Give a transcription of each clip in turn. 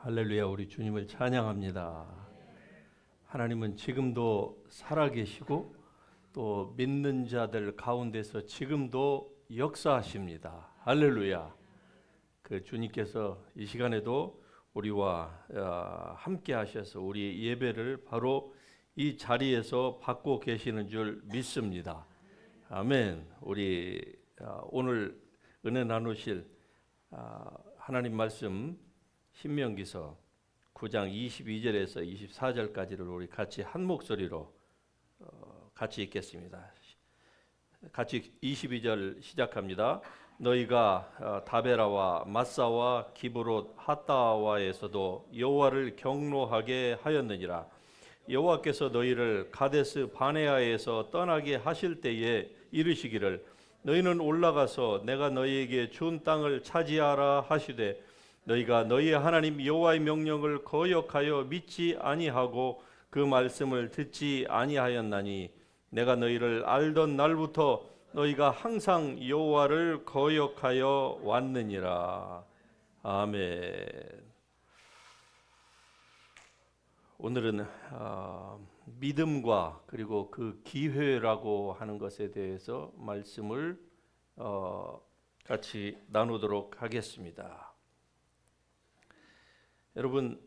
할렐루야, 우리 주님을 찬양합니다. 하나님은 지금도 살아계시고 또 믿는 자들 가운데서 지금도 역사하십니다. 할렐루야. 그 주님께서 이 시간에도 우리와 함께 하셔서 우리 예배를 바로 이 자리에서 받고 계시는 줄 믿습니다. 아멘. 우리 오늘 은혜 나누실 하나님 말씀 신명기서 9장 22절에서 24절까지를 우리 같이 한 목소리로 같이 읽겠습니다. 같이 22절 시작합니다. 너희가 다베라와 마사와 기브롯 핫다와에서도 여호와를 경노하게 하였느니라. 여호와께서 너희를 가데스 바네아에서 떠나게 하실 때에 이르시기를 너희는 올라가서 내가 너희에게 준 땅을 차지하라 하시되 너희가 너희의 하나님 여호와의 명령을 거역하여 믿지 아니하고 그 말씀을 듣지 아니하였나니 내가 너희를 알던 날부터 너희가 항상 여호와를 거역하여 왔느니라. 아멘. 오늘은 믿음과 그리고 그 기회라고 하는 것에 대해서 말씀을 같이 나누도록 하겠습니다. 여러분,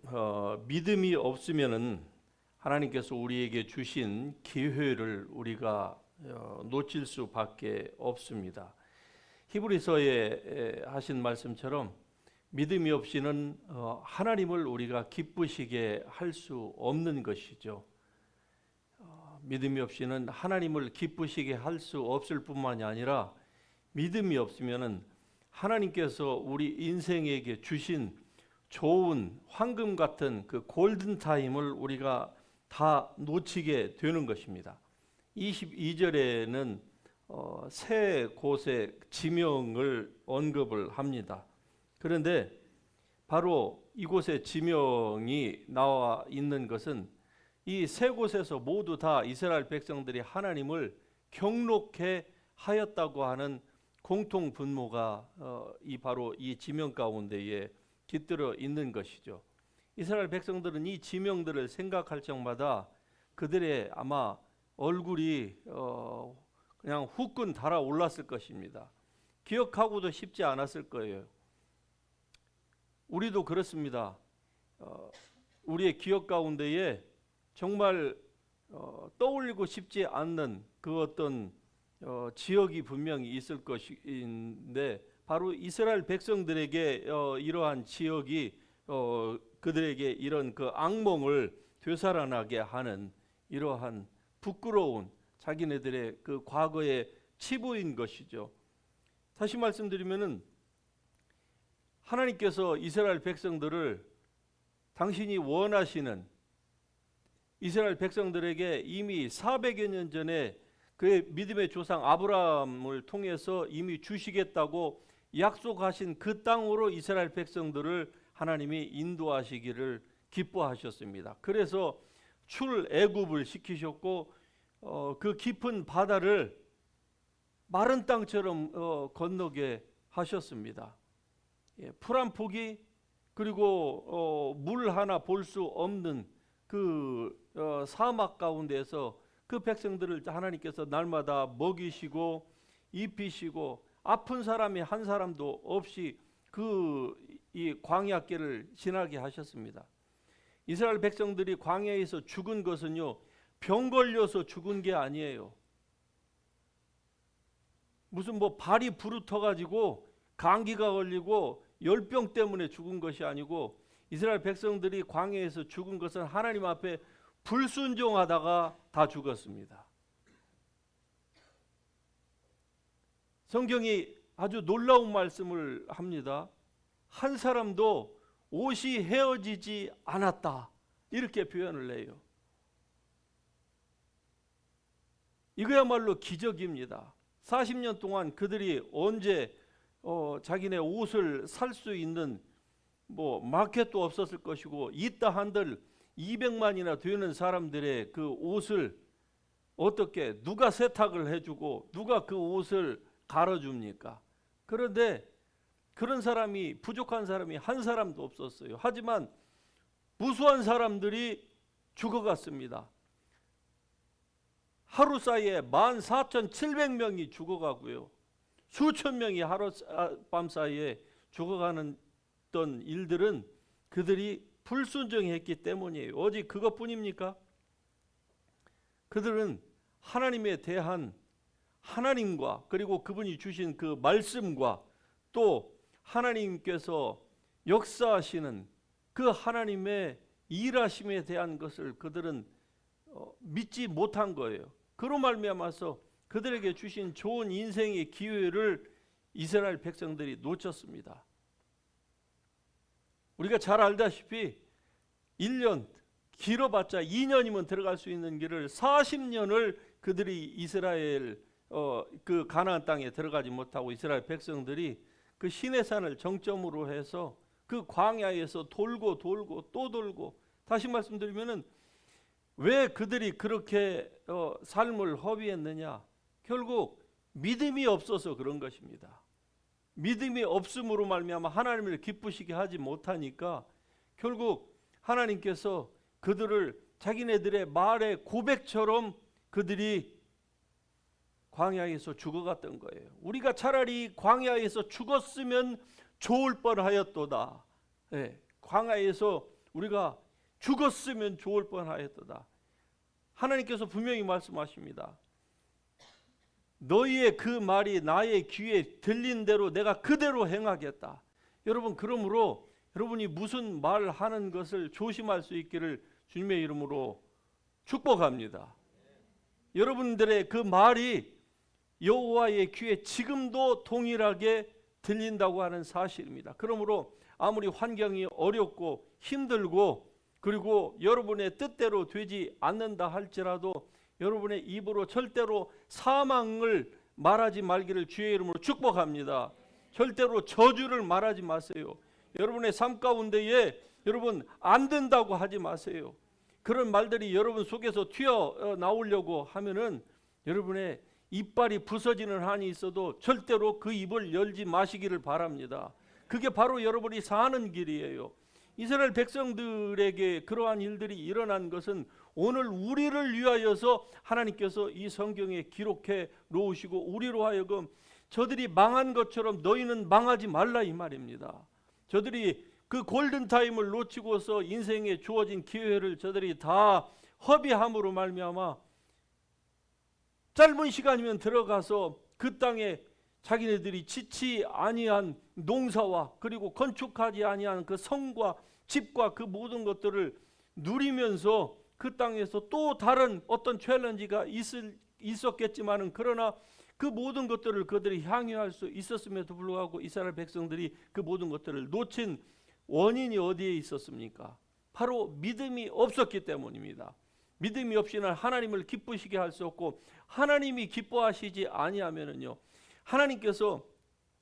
믿음이 없으면은 하나님께서 우리에게 주신 기회를 우리가 놓칠 수밖에 없습니다. 히브리서에 하신 말씀처럼 믿음이 없이는 하나님을 우리가 기쁘시게 할 수 없는 것이죠. 믿음이 없이는 하나님을 기쁘시게 할 수 없을 뿐만이 아니라 믿음이 없으면은 하나님께서 우리 인생에게 주신 좋은 황금 같은 그 골든 타임을 우리가 다 놓치게 되는 것입니다. 22절에는 세 곳의 지명을 언급을 합니다. 그런데 바로 이곳에 지명이 나와 있는 것은 이 세 곳에서 모두 다 이스라엘 백성들이 하나님을 경록해 하였다고 하는 공통 분모가 바로 이 지명 가운데에 깃들어 있는 것이죠. 이스라엘 백성들은 이 지명들을 생각할 적마다 그들의 아마 얼굴이 그냥 후끈 달아올랐을 것입니다. 기억하고도 쉽지 않았을 거예요. 우리도 그렇습니다. 우리의 기억 가운데에 정말 떠올리고 싶지 않는 그 어떤 지역이 분명히 있을 것인데 바로 이스라엘 백성들에게 이러한 지역이 그들에게 이런 그 악몽을 되살아나게 하는 이러한 부끄러운 자기네들의 그 과거의 치부인 것이죠. 다시 말씀드리면은 하나님께서 이스라엘 백성들을 당신이 원하시는 이스라엘 백성들에게 이미 400여 년 전에 그의 믿음의 조상 아브라함을 통해서 이미 주시겠다고 약속하신 그 땅으로 이스라엘 백성들을 하나님이 인도하시기를 기뻐하셨습니다. 그래서 출애굽을 시키셨고 그 깊은 바다를 마른 땅처럼 건너게 하셨습니다. 풀 한 포기 그리고 물 하나 볼 수 없는 그 사막 가운데서 그 백성들을 하나님께서 날마다 먹이시고 입히시고 아픈 사람이 한 사람도 없이 이 광야길을 지나게 하셨습니다. 이스라엘 백성들이 광야에서 죽은 것은요, 병 걸려서 죽은 게 아니에요. 무슨 발이 부르터가지고 감기가 걸리고 열병 때문에 죽은 것이 아니고 이스라엘 백성들이 광야에서 죽은 것은 하나님 앞에 불순종하다가 다 죽었습니다. 성경이 아주 놀라운 말씀을 합니다. 한 사람도 옷이 헤어지지 않았다. 이렇게 표현을 해요. 이거야말로 기적입니다. 40년 동안 그들이 언제 자기네 옷을 살 수 있는 마켓도 없었을 것이고 있다 한들 200만이나 되는 사람들의 그 옷을 어떻게 누가 세탁을 해주고 누가 그 옷을 갈아줍니까? 그런데 그런 사람이 부족한 사람이 한 사람도 없었어요. 하지만 무수한 사람들이 죽어갔습니다. 하루 사이에 14,700명이 죽어가고요. 수천 명이 하룻밤 사이에 죽어가는 일들은 그들이 불순종했기 때문이에요. 오직 그것뿐입니까? 그들은 하나님에 대한 하나님과 그리고 그분이 주신 그 말씀과 또 하나님께서 역사하시는 그 하나님의 일하심에 대한 것을 그들은 믿지 못한 거예요. 그로 말미암아서 그들에게 주신 좋은 인생의 기회를 이스라엘 백성들이 놓쳤습니다. 우리가 잘 알다시피 1년 길어봤자 2년이면 들어갈 수 있는 길을 40년을 그들이 이스라엘 그 가나안 땅에 들어가지 못하고 이스라엘 백성들이 그 시내산을 정점으로 해서 그 광야에서 돌고 또 돌고, 다시 말씀드리면은 왜 그들이 그렇게 삶을 허비했느냐? 결국 믿음이 없어서 그런 것입니다. 믿음이 없음으로 말미암아 하나님을 기쁘시게 하지 못하니까 결국 하나님께서 그들을 자기네들의 말의 고백처럼 그들이 광야에서 죽어갔던 거예요. 우리가 차라리 광야에서 죽었으면 좋을 뻔하였도다. 네, 광야에서 우리가 죽었으면 좋을 뻔하였도다. 하나님께서 분명히 말씀하십니다. 너희의 그 말이 나의 귀에 들린 대로 내가 그대로 행하겠다. 여러분, 그러므로 여러분이 무슨 말을 하는 것을 조심할 수 있기를 주님의 이름으로 축복합니다. 여러분들의 그 말이 여호와의 귀에 지금도 동일하게 들린다고 하는 사실입니다. 그러므로 아무리 환경이 어렵고 힘들고 그리고 여러분의 뜻대로 되지 않는다 할지라도 여러분의 입으로 절대로 사망을 말하지 말기를 주의 이름으로 축복합니다. 절대로 저주를 말하지 마세요. 여러분의 삶 가운데에 여러분 안 된다고 하지 마세요. 그런 말들이 여러분 속에서 튀어나오려고 하면은 여러분의 이빨이 부서지는 한이 있어도 절대로 그 입을 열지 마시기를 바랍니다. 그게 바로 여러분이 사는 길이에요. 이스라엘 백성들에게 그러한 일들이 일어난 것은 오늘 우리를 위하여서 하나님께서 이 성경에 기록해 놓으시고 우리로 하여금 저들이 망한 것처럼 너희는 망하지 말라 이 말입니다. 저들이 그 골든타임을 놓치고서 인생에 주어진 기회를 저들이 다 허비함으로 말미암아 짧은 시간이면 들어가서 그 땅에 자기네들이 짓지 아니한 농사와 그리고 건축하지 아니한 그 성과 집과 그 모든 것들을 누리면서 그 땅에서 또 다른 어떤 챌린지가 있었겠지만은 그러나 그 모든 것들을 그들이 향유할 수 있었음에도 불구하고 이스라엘 백성들이 그 모든 것들을 놓친 원인이 어디에 있었습니까? 바로 믿음이 없었기 때문입니다. 믿음이 없이는 하나님을 기쁘시게 할 수 없고 하나님이 기뻐하시지 아니하면은요 하나님께서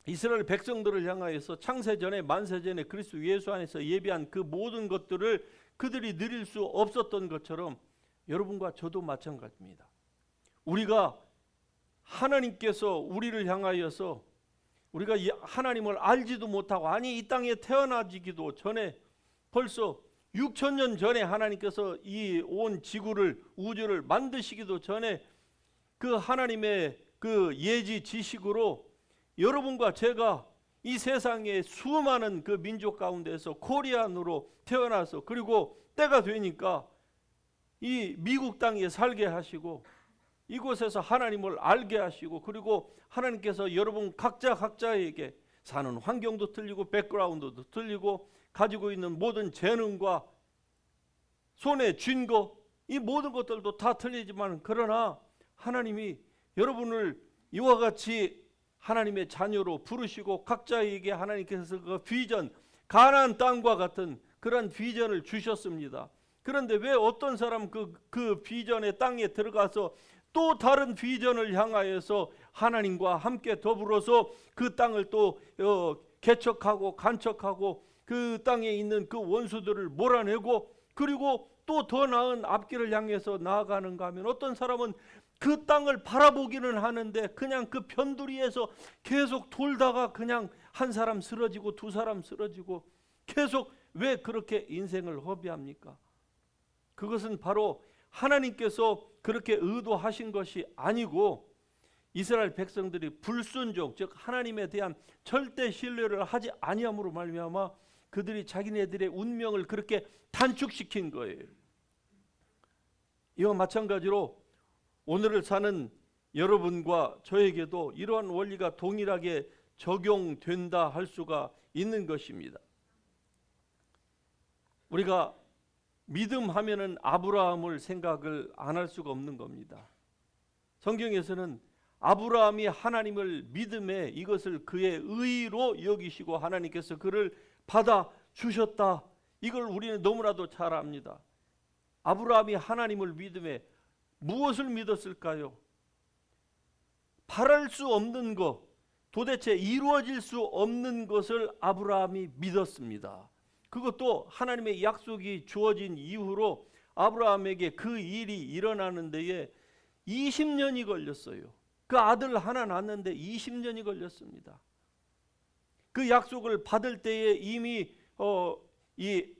이스라엘 백성들을 향하여서 창세전에 만세전에 그리스도 예수 안에서 예비한 그 모든 것들을 그들이 누릴 수 없었던 것처럼 여러분과 저도 마찬가지입니다. 우리가 하나님께서 우리를 향하여서 우리가 하나님을 알지도 못하고 아니 이 땅에 태어나지기도 전에 벌써 6,000년 전에 하나님께서 이 온 지구를 우주를 만드시기도 전에 그 하나님의 그 예지 지식으로 여러분과 제가 이 세상의 수많은 그 민족 가운데서 코리안으로 태어나서 그리고 때가 되니까 이 미국 땅에 살게 하시고 이곳에서 하나님을 알게 하시고 그리고 하나님께서 여러분 각자에게 사는 환경도 틀리고 백그라운드도 틀리고 가지고 있는 모든 재능과 손에 쥔 거 이 모든 것들도 다 틀리지만 그러나 하나님이 여러분을 이와 같이 하나님의 자녀로 부르시고 각자에게 하나님께서 그 비전 가나안 땅과 같은 그런 비전을 주셨습니다. 그런데 왜 어떤 사람 그 비전의 땅에 들어가서 또 다른 비전을 향하여서 하나님과 함께 더불어서 그 땅을 또 개척하고 간척하고 그 땅에 있는 그 원수들을 몰아내고 그리고 또 더 나은 앞길을 향해서 나아가는가 하면 어떤 사람은 그 땅을 바라보기는 하는데 그냥 그 변두리에서 계속 돌다가 그냥 한 사람 쓰러지고 두 사람 쓰러지고 계속 왜 그렇게 인생을 허비합니까? 그것은 바로 하나님께서 그렇게 의도하신 것이 아니고 이스라엘 백성들이 불순종, 즉 하나님에 대한 절대 신뢰를 하지 아니함으로 말미암아 그들이 자기네들의 운명을 그렇게 단축시킨 거예요. 이와 마찬가지로 오늘을 사는 여러분과 저에게도 이러한 원리가 동일하게 적용된다 할 수가 있는 것입니다. 우리가 믿음 하면은 아브라함을 생각을 안 할 수가 없는 겁니다. 성경에서는 아브라함이 하나님을 믿음에 이것을 그의 의로 여기시고 하나님께서 그를 받아 주셨다. 이걸 우리는 너무나도 잘 압니다. 아브라함이 하나님을 믿음에 무엇을 믿었을까요? 바랄 수 없는 것, 도대체 이루어질 수 없는 것을 아브라함이 믿었습니다. 그것도 하나님의 약속이 주어진 이후로 아브라함에게 그 일이 일어나는 데에 20년이 걸렸어요. 그 아들 하나 낳았는데 20년이 걸렸습니다. 그 약속을 받을 때에 이미 이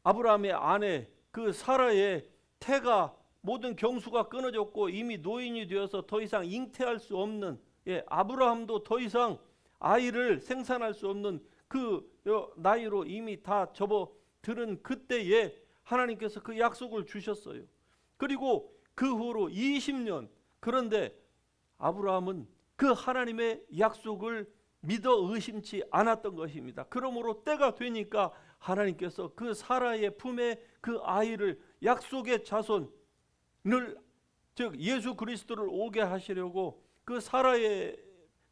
아브라함의 아내 그 사라의 태가 모든 경수가 끊어졌고 이미 노인이 되어서 더 이상 잉태할 수 없는, 아브라함도 더 이상 아이를 생산할 수 없는 그 나이로 이미 다 접어들은 그때에 하나님께서 그 약속을 주셨어요. 그리고 그 후로 20년, 그런데 아브라함은 그 하나님의 약속을 믿어 의심치 않았던 것입니다. 그러므로 때가 되니까 하나님께서 그 사라의 품에 그 아이를, 약속의 자손을, 즉 예수 그리스도를 오게 하시려고 그 사라의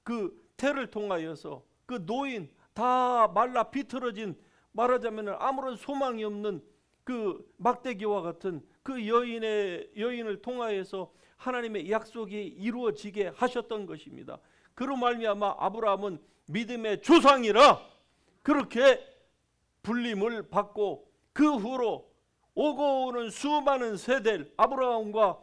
그 태를 통하여서 그 노인, 다 말라 비틀어진, 말하자면 아무런 소망이 없는 그 막대기와 같은 그 여인을 통하여서 하나님의 약속이 이루어지게 하셨던 것입니다. 그로 말미암아 아브라함은 믿음의 조상이라 그렇게 불림을 받고 그 후로 오고 오는 수많은 세대를, 아브라함과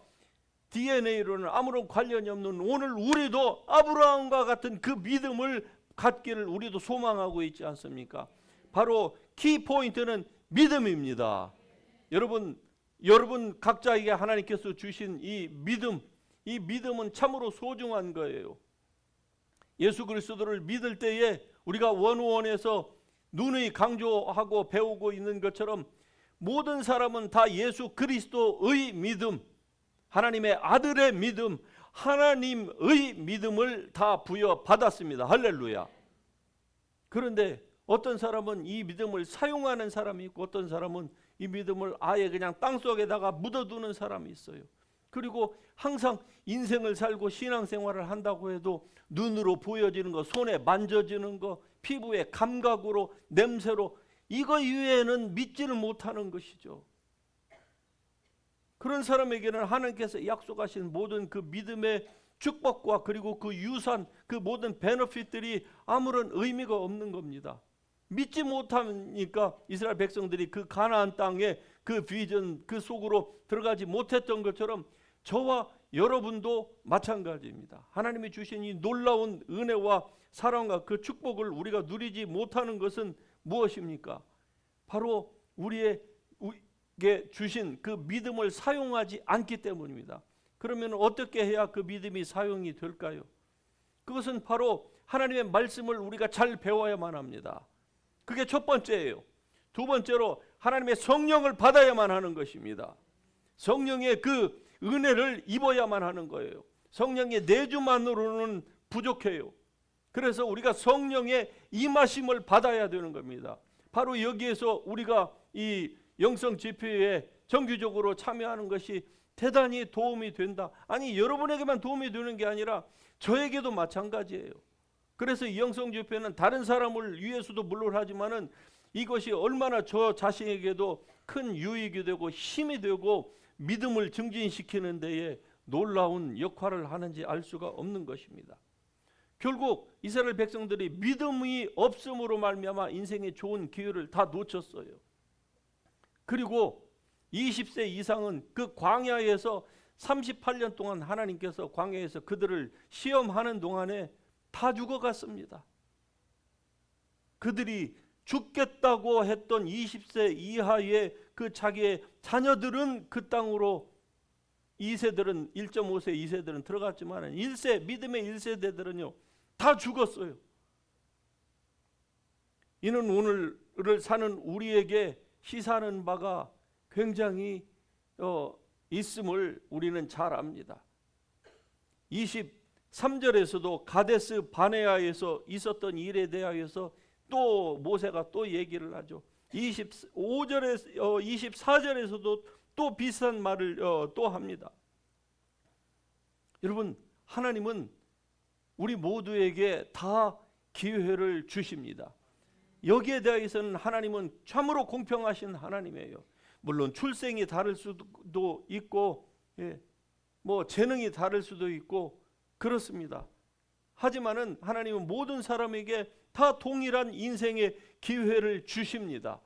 DNA로는 아무런 관련이 없는 오늘 우리도 아브라함과 같은 그 믿음을 갖기를 우리도 소망하고 있지 않습니까? 바로 키포인트는 믿음입니다. 여러분 각자에게 하나님께서 주신 이 믿음은 참으로 소중한 거예요. 예수 그리스도를 믿을 때에 우리가 원어원에서 누누이 강조하고 배우고 있는 것처럼 모든 사람은 다 예수 그리스도의 믿음, 하나님의 아들의 믿음, 하나님의 믿음을 다 부여받았습니다. 할렐루야. 그런데 어떤 사람은 이 믿음을 사용하는 사람이 있고 어떤 사람은 이 믿음을 아예 그냥 땅속에다가 묻어두는 사람이 있어요. 그리고 항상 인생을 살고 신앙생활을 한다고 해도 눈으로 보여지는 거, 손에 만져지는 거, 피부의 감각으로, 냄새로, 이거 이외에는 믿지를 못하는 것이죠. 그런 사람에게는 하나님께서 약속하신 모든 그 믿음의 축복과 그리고 그 유산, 그 모든 베너핏들이 아무런 의미가 없는 겁니다. 믿지 못하니까 이스라엘 백성들이 그 가나안 땅에 그 비전 그 속으로 들어가지 못했던 것처럼 저와 여러분도 마찬가지입니다. 하나님이 주신 이 놀라운 은혜와 사랑과 그 축복을 우리가 누리지 못하는 것은 무엇입니까? 바로 우리에게 주신 그 믿음을 사용하지 않기 때문입니다. 그러면 어떻게 해야 그 믿음이 사용이 될까요? 그것은 바로 하나님의 말씀을 우리가 잘 배워야만 합니다. 그게 첫 번째예요. 두 번째로 하나님의 성령을 받아야만 하는 것입니다. 성령의 그 은혜를 입어야만 하는 거예요. 성령의 내주만으로는 부족해요. 그래서 우리가 성령의 임하심을 받아야 되는 겁니다. 바로 여기에서 우리가 이 영성 집회에 정기적으로 참여하는 것이 대단히 도움이 된다. 아니 여러분에게만 도움이 되는 게 아니라 저에게도 마찬가지예요. 그래서 이 영성 집회는 다른 사람을 위해서도 물론 하지만은 이것이 얼마나 저 자신에게도 큰 유익이 되고 힘이 되고 믿음을 증진시키는 데에 놀라운 역할을 하는지 알 수가 없는 것입니다. 결국 이스라엘 백성들이 믿음이 없음으로 말미암아 인생의 좋은 기회를 다 놓쳤어요. 그리고 20세 이상은 그 광야에서 38년 동안 하나님께서 광야에서 그들을 시험하는 동안에 다 죽어갔습니다. 그들이 죽겠다고 했던 20세 이하의 그 자기의 자녀들은 그 땅으로 2세들은 1.5세 2세들은 들어갔지만 1세 믿음의 1세대들은요 다 죽었어요. 이는 오늘을 사는 우리에게 시사하는 바가 굉장히 있음을 우리는 잘 압니다. 23절에서도 가데스 바네아에서 있었던 일에 대하여서 또 모세가 또 얘기를 하죠. 24절에서도 또 비슷한 말을 또 합니다. 여러분, 하나님은 우리 모두에게 다 기회를 주십니다. 여기에 대해서는 하나님은 참으로 공평하신 하나님이에요. 물론 출생이 다를 수도 있고 뭐 재능이 다를 수도 있고 그렇습니다. 하지만은 하나님은 모든 사람에게 다 동일한 인생의 기회를 주십니다.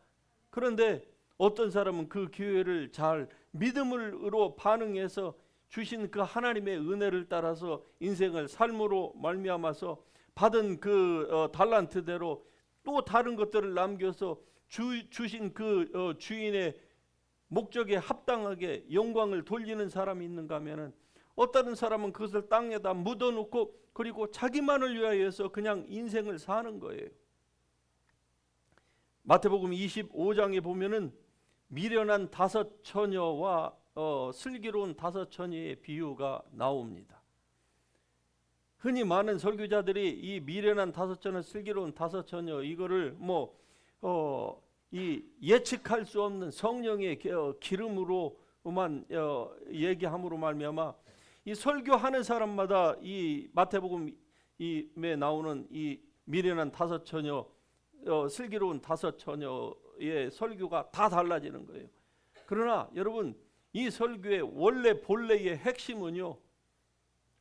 그런데 어떤 사람은 그 기회를 잘 믿음으로 반응해서 주신 그 하나님의 은혜를 따라서 인생을 삶으로 말미암아서 받은 그 달란트대로 또 다른 것들을 남겨서 주신 그 주인의 목적에 합당하게 영광을 돌리는 사람이 있는가 하면은 어떤 사람은 그것을 땅에다 묻어놓고 그리고 자기만을 위하여서 그냥 인생을 사는 거예요. 마태복음 25장에 보면은 미련한 5 처녀와 슬기로운 5 처녀의 비유가 나옵니다. 흔히 많은 설교자들이 이 미련한 5 처녀, 슬기로운 5 처녀 이거를 이 예측할 수 없는 성령의 기름으로만 얘기함으로 말미암아 이 설교하는 사람마다 이 마태복음에 나오는 이 미련한 5 처녀, 슬기로운 5 처녀의 설교가 다 달라지는 거예요. 그러나 여러분, 이 설교의 원래 본래의 핵심은요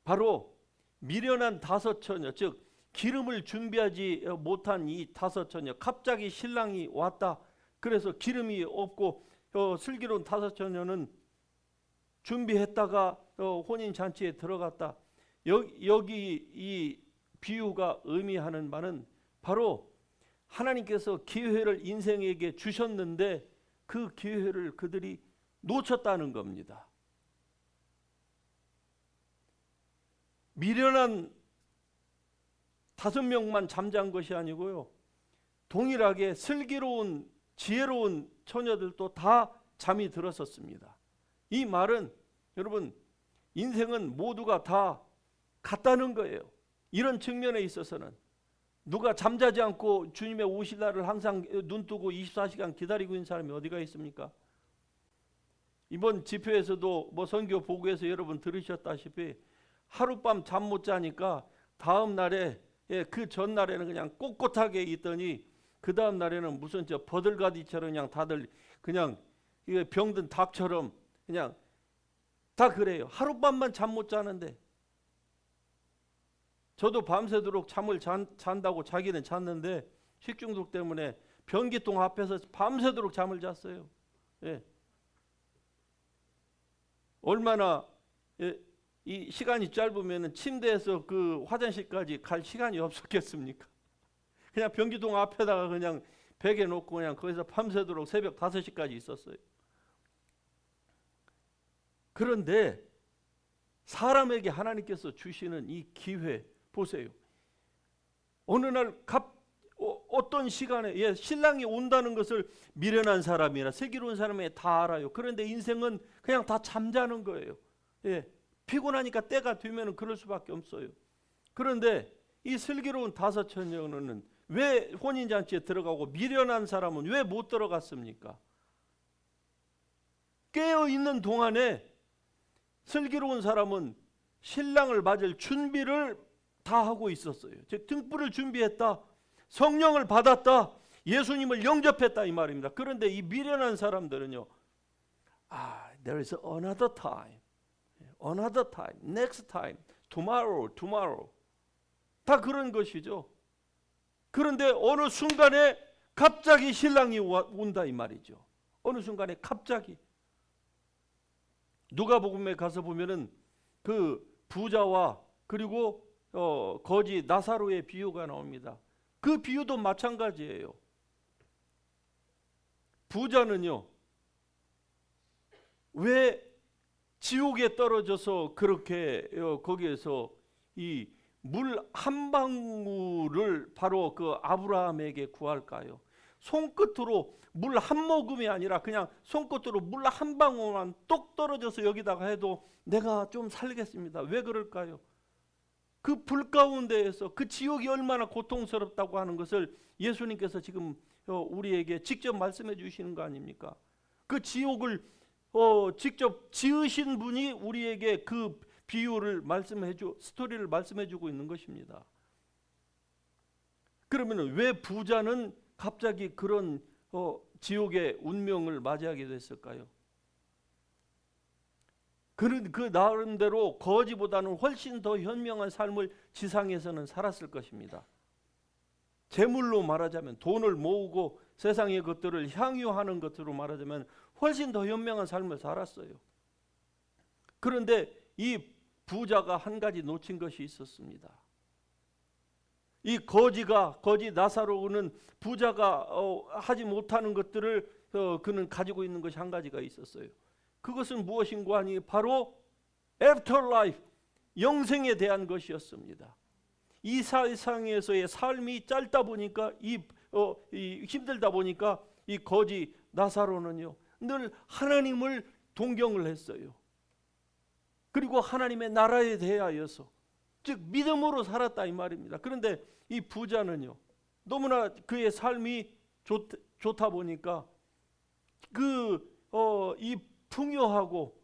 바로 미련한 5 처녀, 즉 기름을 준비하지 못한 이 5 처녀, 갑자기 신랑이 왔다. 그래서 기름이 없고 슬기로운 5 처녀는 준비했다가 혼인잔치에 들어갔다. 여기 이 비유가 의미하는 바는 바로 하나님께서 기회를 인생에게 주셨는데 그 기회를 그들이 놓쳤다는 겁니다. 미련한 5명만 잠잔 것이 아니고요, 동일하게 슬기로운 지혜로운 처녀들도 다 잠이 들었었습니다. 이 말은 여러분, 인생은 모두가 다 같다는 거예요. 이런 측면에 있어서는 누가 잠자지 않고 주님의 오실 날을 항상 눈뜨고 24시간 기다리고 있는 사람이 어디가 있습니까? 이번 집회에서도 뭐 선교 보고에서 여러분 들으셨다시피 하룻밤 잠 못 자니까 다음 날에 그 전날에는 그냥 꼿꼿하게 있더니 그 다음 날에는 무슨 저 버들가디처럼 그냥 다들 그냥 병든 닭처럼 그냥 다 그래요. 하룻밤만 잠 못 자는데. 저도 밤새도록 잠을 잔다고 자기는 잤는데 식중독 때문에 변기통 앞에서 밤새도록 잠을 잤어요. 얼마나 이 시간이 짧으면 침대에서 그 화장실까지 갈 시간이 없었겠습니까? 그냥 변기통 앞에다가 그냥 베개 놓고 그냥 거기서 밤새도록 새벽 5시까지 있었어요. 그런데 사람에게 하나님께서 주시는 이 기회 보세요. 어느 날 어떤 시간에 신랑이 온다는 것을 미련한 사람이나 슬기로운 사람이 다 알아요. 그런데 인생은 그냥 다 잠자는 거예요. 피곤하니까 때가 되면 그럴 수밖에 없어요. 그런데 이 슬기로운 5 처녀는 왜 혼인잔치에 들어가고 미련한 사람은 왜 못 들어갔습니까? 깨어있는 동안에 슬기로운 사람은 신랑을 맞을 준비를 다 하고 있었어요. 즉 등불을 준비했다. 성령을 받았다. 예수님을 영접했다 이 말입니다. 그런데 이 미련한 사람들은요, there is another time, another time, next time, tomorrow. 다 그런 것이죠. 그런데 어느 순간에 갑자기 신랑이 온다 이 말이죠. 어느 순간에 갑자기. 누가복음에 가서 보면은 그 부자와 그리고 거지 나사로의 비유가 나옵니다. 그 비유도 마찬가지예요. 부자는요, 왜 지옥에 떨어져서 그렇게 거기에서 이 물 한 방울을 바로 그 아브라함에게 구할까요? 손끝으로 물 한 모금이 아니라 그냥 손끝으로 물 한 방울만 똑 떨어져서 여기다가 해도 내가 좀 살겠습니다. 왜 그럴까요? 그 불 가운데에서 그 지옥이 얼마나 고통스럽다고 하는 것을 예수님께서 지금 우리에게 직접 말씀해 주시는 거 아닙니까? 그 지옥을 직접 지으신 분이 우리에게 그 비유를 스토리를 말씀해 주고 있는 것입니다. 그러면 왜 부자는 갑자기 그런 지옥의 운명을 맞이하게 됐을까요? 그는 그 나름대로 거지보다는 훨씬 더 현명한 삶을 지상에서는 살았을 것입니다. 재물로 말하자면, 돈을 모으고 세상의 것들을 향유하는 것으로 말하자면 훨씬 더 현명한 삶을 살았어요. 그런데 이 부자가 한 가지 놓친 것이 있었습니다. 이 거지 나사로는 부자가 하지 못하는 것들을 그는 가지고 있는 것이 한 가지가 있었어요. 그것은 무엇인가 하니 바로 애프터라이프, 영생에 대한 것이었습니다. 이 세상에서의 삶이 짧다 보니까 힘들다 보니까 이 거지 나사로는요, 늘 하나님을 동경을 했어요. 그리고 하나님의 나라에 대하여서, 즉 믿음으로 살았다 이 말입니다. 그런데 이 부자는요, 너무나 그의 삶이 좋다 보니까 이 풍요하고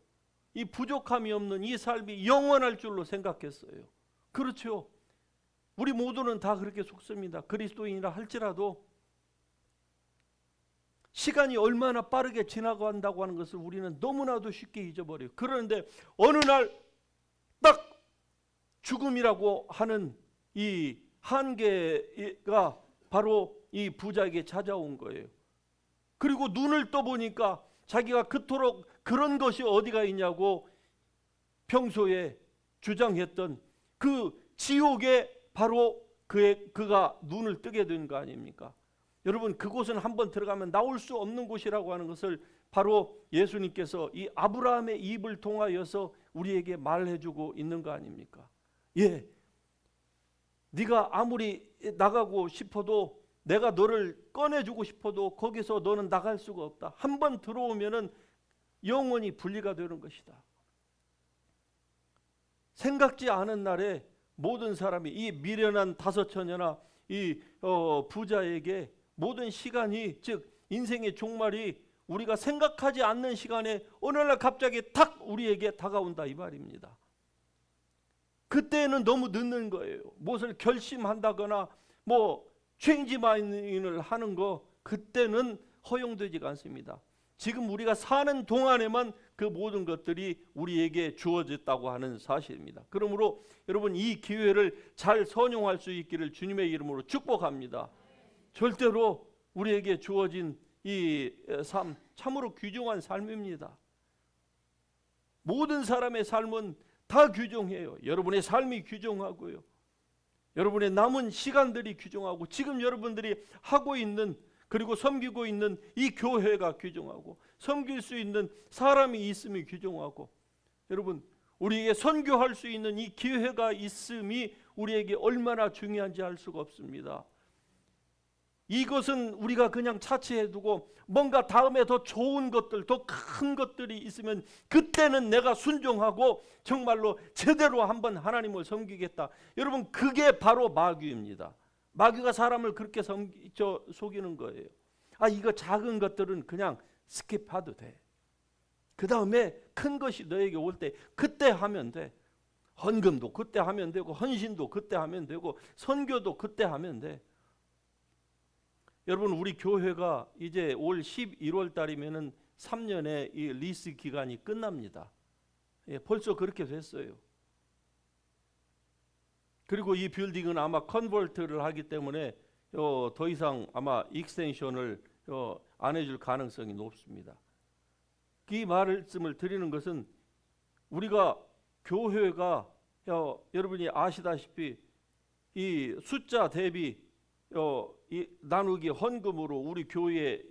이 부족함이 없는 이 삶이 영원할 줄로 생각했어요. 그렇죠. 우리 모두는 다 그렇게 속습니다. 그리스도인이라 할지라도 시간이 얼마나 빠르게 지나간다고 하는 것을 우리는 너무나도 쉽게 잊어버려요. 그런데 어느 날 딱 죽음이라고 하는 이 한계가 바로 이 부자에게 찾아온 거예요. 그리고 눈을 떠보니까 자기가 그토록 그런 것이 어디가 있냐고 평소에 주장했던 그 지옥에 바로 그가 눈을 뜨게 된 거 아닙니까? 여러분, 그곳은 한번 들어가면 나올 수 없는 곳이라고 하는 것을 바로 예수님께서 이 아브라함의 입을 통하여서 우리에게 말해주고 있는 거 아닙니까? 예, 네가 아무리 나가고 싶어도, 내가 너를 꺼내주고 싶어도 거기서 너는 나갈 수가 없다. 한번 들어오면은 영원히 분리가 되는 것이다. 생각지 않은 날에 모든 사람이, 이 미련한 다섯 처녀나 이 부자에게 모든 시간이, 즉 인생의 종말이 우리가 생각하지 않는 시간에 어느 날 갑자기 탁 우리에게 다가온다 이 말입니다. 그때는 너무 늦는 거예요. 무엇을 결심한다거나 체인지 마인드를 하는 거, 그때는 허용되지가 않습니다. 지금 우리가 사는 동안에만 그 모든 것들이 우리에게 주어졌다고 하는 사실입니다. 그러므로 여러분, 이 기회를 잘 선용할 수 있기를 주님의 이름으로 축복합니다. 절대로 우리에게 주어진 이 삶, 참으로 귀중한 삶입니다. 모든 사람의 삶은 다 귀중해요. 여러분의 삶이 귀중하고요, 여러분의 남은 시간들이 귀중하고, 지금 여러분들이 하고 있는, 그리고 섬기고 있는 이 교회가 귀중하고, 섬길 수 있는 사람이 있음이 귀중하고, 여러분, 우리에게 선교할 수 있는 이 기회가 있음이 우리에게 얼마나 중요한지 알 수가 없습니다. 이것은 우리가 그냥 차치해두고 뭔가 다음에 더 좋은 것들, 더 큰 것들이 있으면 그때는 내가 순종하고 정말로 제대로 한번 하나님을 섬기겠다. 여러분, 그게 바로 마귀입니다. 마귀가 사람을 그렇게 속이는 거예요. 이거 작은 것들은 그냥 스킵해도 돼. 그 다음에 큰 것이 너에게 올 때 그때 하면 돼. 헌금도 그때 하면 되고, 헌신도 그때 하면 되고, 선교도 그때 하면 돼. 여러분, 우리 교회가 이제 올 11월 달이면은 3년의 이 리스 기간이 끝납니다. 벌써 그렇게 됐어요. 그리고 이 빌딩은 아마 컨버트를 하기 때문에 더 이상 아마 익스텐션을 안 해줄 가능성이 높습니다. 이 말씀을 드리는 것은, 우리가 교회가 여러분이 아시다시피 이 숫자 대비 나누기 헌금으로 우리 교회에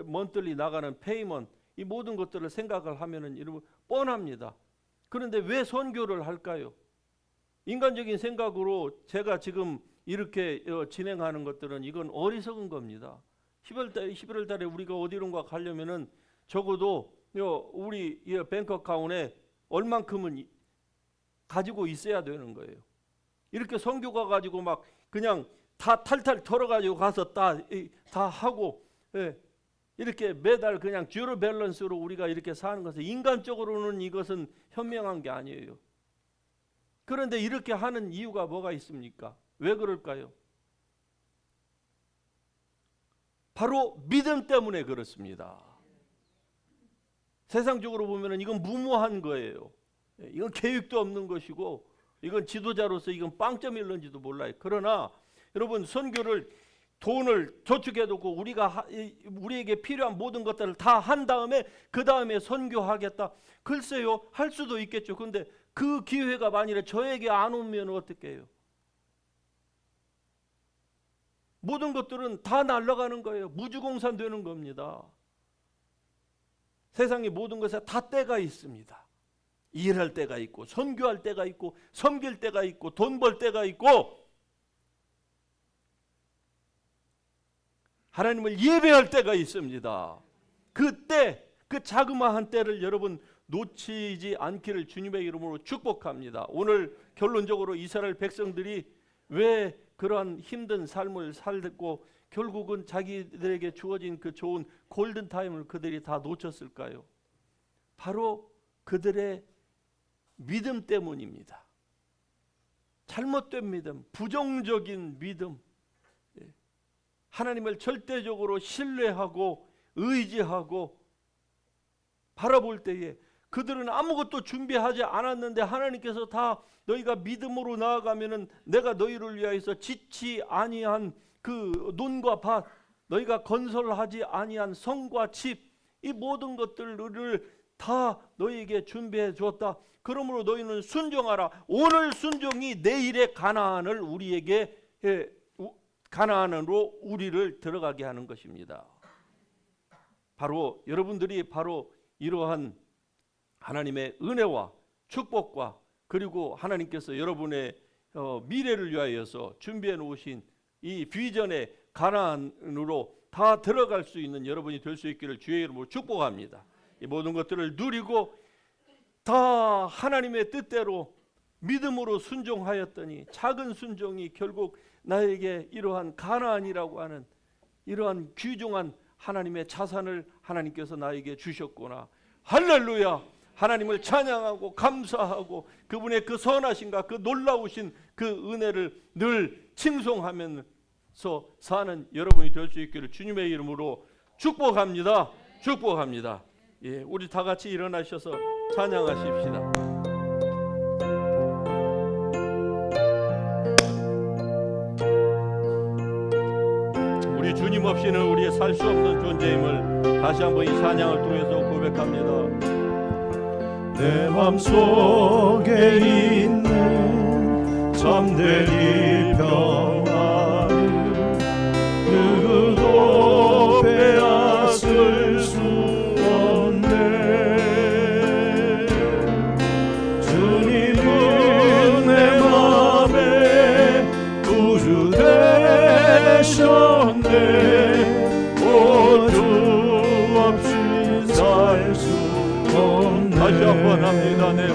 먼틀리 나가는 페이먼트, 이 모든 것들을 생각을 하면은 여러분 뻔합니다. 그런데 왜 선교를 할까요? 인간적인 생각으로 제가 지금 이렇게 진행하는 것들은 이건 어리석은 겁니다. 11월 달에 우리가 어디론가 가려면은 적어도 우리 뱅크 어카운트에 얼만큼은 가지고 있어야 되는 거예요. 이렇게 선교가 가지고 막 그냥 다 탈탈 털어가지고 가서 다 하고, 이렇게 매달 그냥 제로 밸런스로 우리가 이렇게 사는 것은 인간적으로는 이것은 현명한 게 아니에요. 그런데 이렇게 하는 이유가 뭐가 있습니까? 왜 그럴까요? 바로 믿음 때문에 그렇습니다. 세상적으로 보면은 이건 무모한 거예요. 이건 계획도 없는 것이고, 이건 지도자로서 이건 빵점 일는지도 몰라요. 그러나 여러분, 선교를 돈을 저축해두고 우리에게 필요한 모든 것들을 다 한 다음에 그 다음에 선교하겠다. 글쎄요, 할 수도 있겠죠. 근데 그 기회가 만일에 저에게 안 오면 어떻게 해요? 모든 것들은 다 날아가는 거예요. 무주공산되는 겁니다. 세상의 모든 것에 다 때가 있습니다. 일할 때가 있고, 선교할 때가 있고, 섬길 때가 있고, 돈 벌 때가 있고, 하나님을 예배할 때가 있습니다. 그때, 그 자그마한 때를 여러분 놓치지 않기를 주님의 이름으로 축복합니다. 오늘 결론적으로 이스라엘 백성들이 왜 그러한 힘든 삶을 살고 결국은 자기들에게 주어진 그 좋은 골든타임을 그들이 다 놓쳤을까요? 바로 그들의 믿음 때문입니다. 잘못된 믿음, 부정적인 믿음, 하나님을 절대적으로 신뢰하고 의지하고 바라볼 때에 그들은 아무것도 준비하지 않았는데 하나님께서 다 너희가 믿음으로 나아가면은 내가 너희를 위하여서 짓지 아니한 그 논과 밭, 너희가 건설하지 아니한 성과 집, 이 모든 것들을 다 너희에게 준비해 주었다. 그러므로 너희는 순종하라. 오늘 순종이 내일의 가나안을 우리에게 가나안으로 우리를 들어가게 하는 것입니다. 바로 여러분들이 바로 이러한 하나님의 은혜와 축복과 그리고 하나님께서 여러분의 미래를 위하여서 준비해 놓으신 이 비전의 가나안으로 다 들어갈 수 있는 여러분이 될 수 있기를 주의 이름으로 축복합니다. 이 모든 것들을 누리고 다 하나님의 뜻대로 믿음으로 순종하였더니 작은 순종이 결국 나에게 이러한 가나안이라고 하는 이러한 귀중한 하나님의 자산을 하나님께서 나에게 주셨구나. 할렐루야. 하나님을 찬양하고 감사하고 그분의 그 선하심과 그 놀라우신 그 은혜를 늘 칭송하면서 사는 여러분이 될 수 있기를 주님의 이름으로 축복합니다. 축복합니다. 예, 우리 다 같이 일어나셔서 찬양하십시다. 우리 주님 없이는 우리의 살 수 없는 존재임을 다시 한번 이 찬양을 통해서 고백합니다. 내 맘속에 있는 참된 이 평안을 누구도 빼앗을 수 없네. 주님은 내 맘에 구주 되셨네. 오주 없이 살 수 없네. 다시 한번 합니다. 내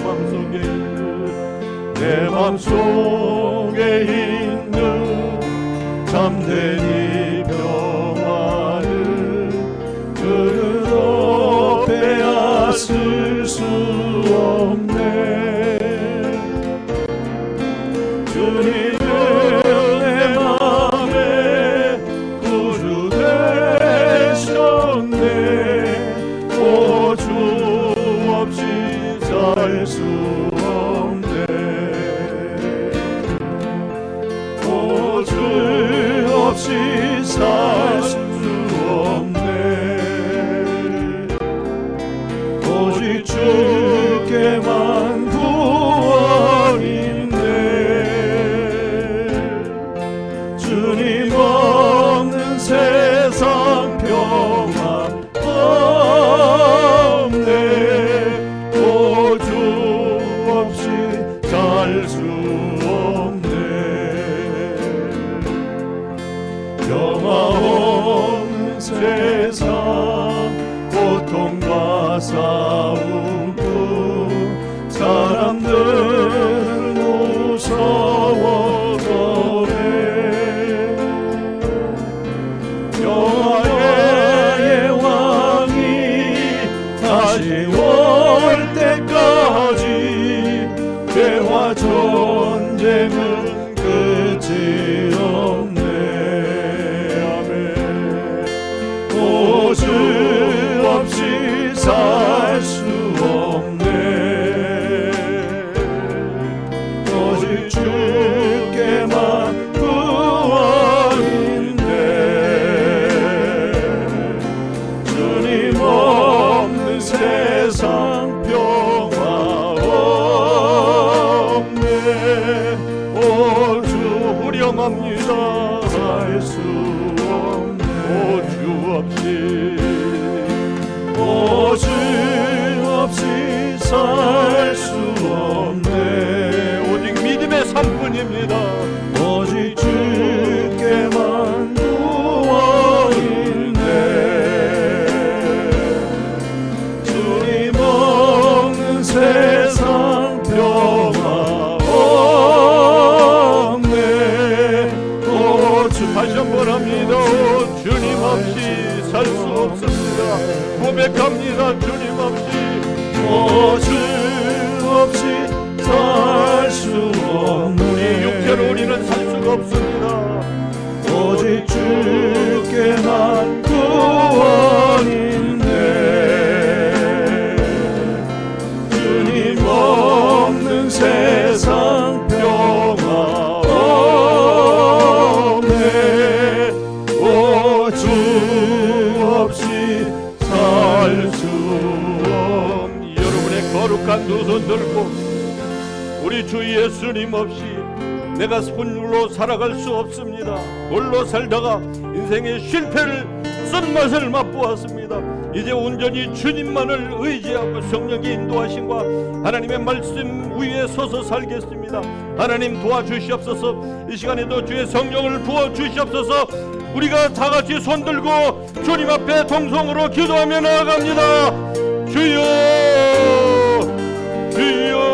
맘속에 있는 참된 이 평안을 누구도 빼앗을 수 없네. 주님은 내 맘에 구주 되셨네. 오주 없이 살 수 없네. 오주 없이 살 수 없네. 오직 주께만 구원있네. 주님 두려움합니다. 살 수 없네. 주 없이 주 없이 살 수 없네. 오직 믿음의 삶뿐입니다. 오직 주께만 구원인데 주님 없는 세상 평화 없네. 다시 한번 합니다. 주님 없이 살 수 없습니다. 고백합니다. 주님 없이 주 없이 살 수 없네. 우리 육체로 우리는 살 수가 없습니다. 오직 주께만 구원인데 주님 없는 세상 평화 없네. 주 없이 살 수 없네. 여러분의 거룩한 두 손 들고 우리 주 예수님 없이 내가 홀로 살아갈 수 없습니다. 홀로 살다가 인생의 실패를 쓴맛을 맛보았습니다. 이제 온전히 주님만을 의지하고 성령의 인도하심과 하나님의 말씀 위에 서서 살겠습니다. 하나님 도와주시옵소서. 이 시간에도 주의 성령을 부어주시옵소서. 우리가 다같이 손들고 주님 앞에 동성으로 기도하며 나아갑니다. 주여 주여